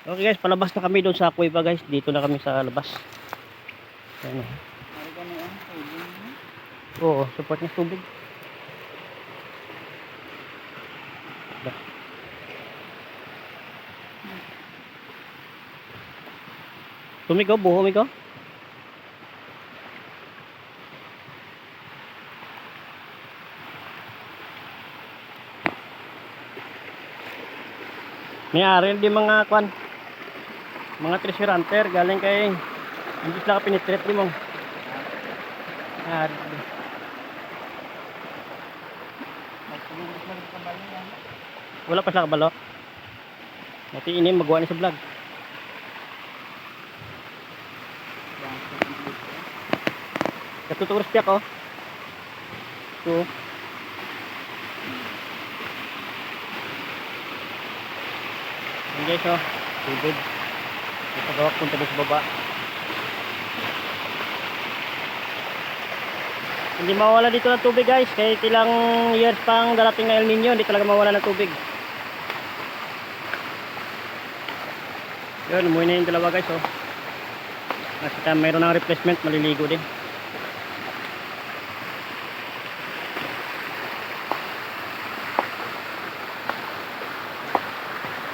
Okay guys, palabas na kami doon sa kuweba guys. Dito na kami sa labas. Ayan, oo, support ng tubig. Tumigaw, buho, migaw. May ari di mga kwan. Mga treasure hunter galing kay hindi sila ka pinitreat di mo. Ari. Wala pa sila kabalo. Mati ini magawa ni sa vlog. Katuturos tiyak oh. So. Yan guys oh. Tubig. Nakagawak punta doon sa baba. Hindi mawala dito ng tubig guys. Kahit ilang years pang darating na El Nino, hindi talaga mawala ng tubig. Yun, umuwi na yung dalawa guys oh. Kasi mayroon ng replacement, maliligo din.